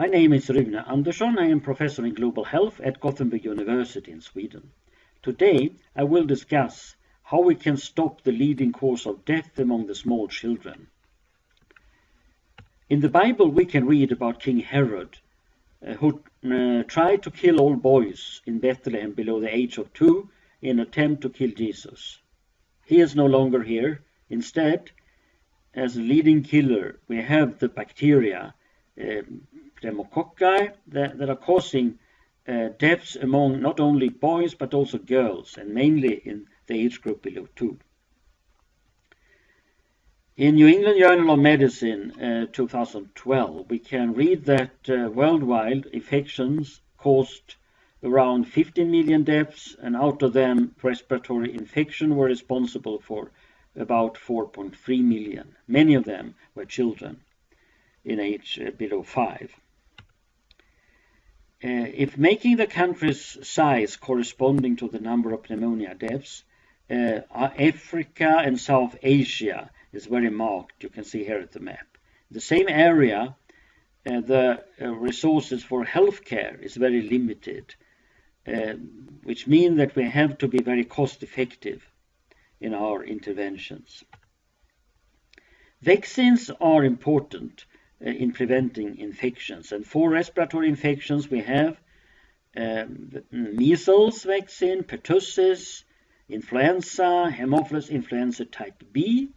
My name is Rune Andersson. I am professor in global health at Gothenburg University in Sweden. Today, I will discuss how we can stop the leading cause of death among the small children. In the Bible, we can read about King Herod, who tried to kill all boys in Bethlehem below the age of 2 in an attempt to kill Jesus. He is no longer here. Instead, as a leading killer, we have the bacteria, pneumococci, that are causing deaths among not only boys but also girls, and mainly in the age group below 2. In New England Journal of Medicine 2012, we can read that worldwide infections caused around 15 million deaths, and out of them respiratory infection were responsible for about 4.3 million. Many of them were children in age below 5. If making the country's size corresponding to the number of pneumonia deaths, Africa and South Asia is very marked. You can see here at the map. The same area, the resources for healthcare is very limited, which means that we have to be very cost effective in our interventions. Vaccines are important in preventing infections, and for respiratory infections we have measles vaccine, pertussis, influenza, Haemophilus influenza type B,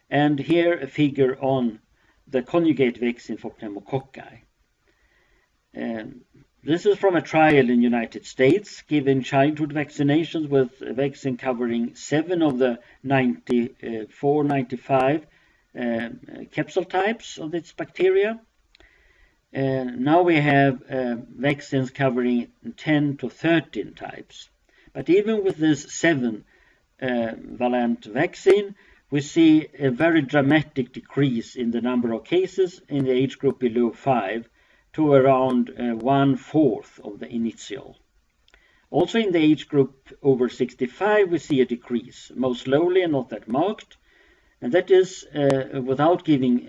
and here a figure on the conjugate vaccine for pneumococci. This is from a trial in the United States, giving childhood vaccinations with a vaccine covering 7 of the 95 capsule types of this bacteria. Now we have vaccines covering 10 to 13 types. But even with this 7 valent vaccine, we see a very dramatic decrease in the number of cases in the age group below 5 to around 1/4 of the initial. Also in the age group over 65, we see a decrease, most slowly and not that marked, and that is without giving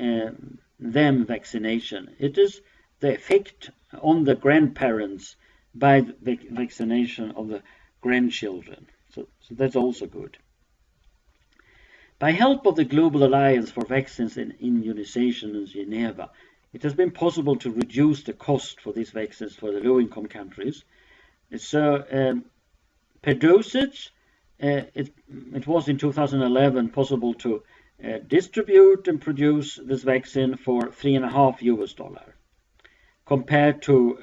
them vaccination. It is the effect on the grandparents by the vaccination of the grandchildren. So that's also good. By help of the Global Alliance for Vaccines and Immunization in Geneva, it has been possible to reduce the cost for these vaccines for the low-income countries. So per dosage, it was in 2011 possible to distribute and produce this vaccine for $3.50 compared to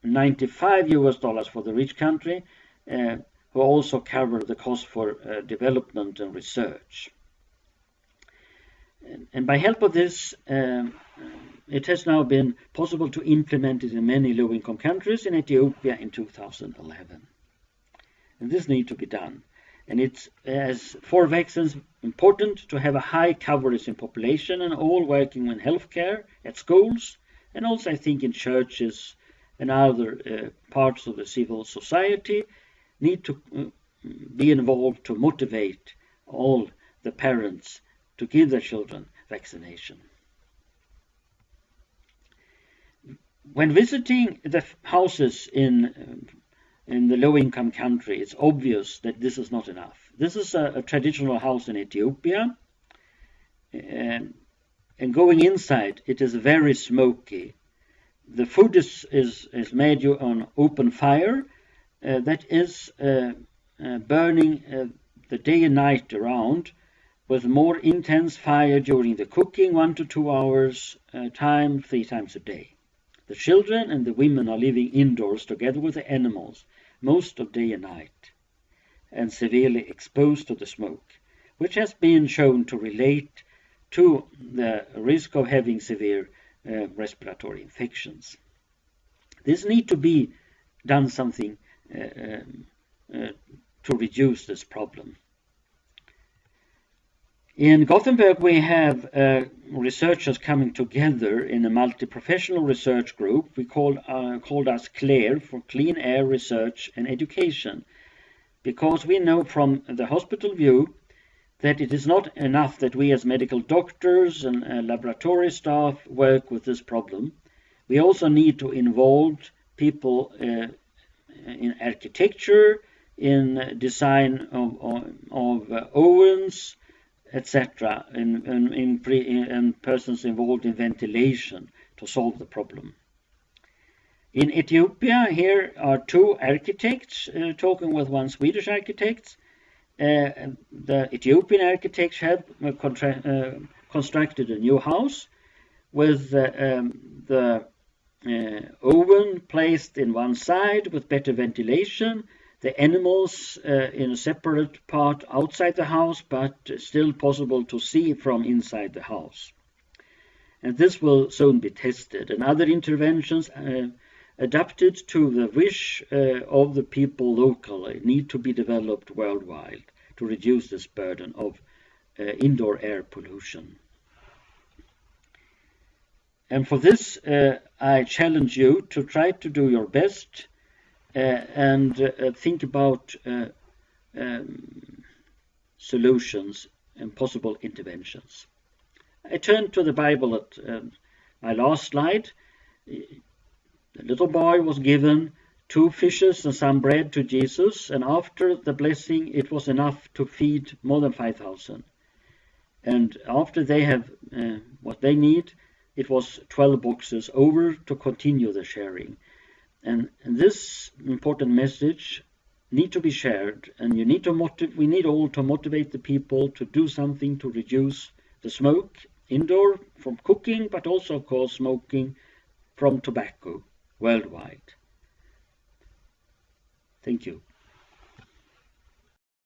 $95 for the rich country, who also cover the cost for development and research. And by help of this, it has now been possible to implement it in many low-income countries in Ethiopia in 2011. And this needs to be done. And it's, as for vaccines, important to have a high coverage in population and all working in healthcare, at schools, and also I think in churches and other parts of the civil society need to be involved to motivate all the parents to give their children vaccination. When visiting the houses in the low-income country, it's obvious that this is not enough. This is a traditional house in Ethiopia, and going inside, it is very smoky. The food is made on open fire that is burning the day and night around, with more intense fire during the cooking, 1 to 2 hours time, 3 times a day. The children and the women are living indoors together with the animals most of day and night, and severely exposed to the smoke, which has been shown to relate to the risk of having severe respiratory infections. This needs to be done something to reduce this problem. In Gothenburg, we have researchers coming together in a multi-professional research group. We called us CLARE, for Clean Air Research and Education, because we know from the hospital view that it is not enough that we as medical doctors and laboratory staff work with this problem. We also need to involve people in architecture, in design of ovens, etc., and persons involved in ventilation to solve the problem. In Ethiopia, here are two architects talking with one Swedish architect. The Ethiopian architects have constructed a new house with the oven placed in one side with better ventilation, the animals in a separate part outside the house, but still possible to see from inside the house. And this will soon be tested. And other interventions adapted to the wish of the people locally need to be developed worldwide to reduce this burden of indoor air pollution. And for this, I challenge you to try to do your best and think about solutions and possible interventions. I turn to the Bible at my last slide. The little boy was given 2 fishes and some bread to Jesus, and after the blessing, it was enough to feed more than 5,000. And after they have what they need, it was 12 boxes over to continue the sharing. And this important message need to be shared, and you need to we need all to motivate the people to do something to reduce the smoke indoor from cooking, but also, of course, smoking from tobacco worldwide. Thank you.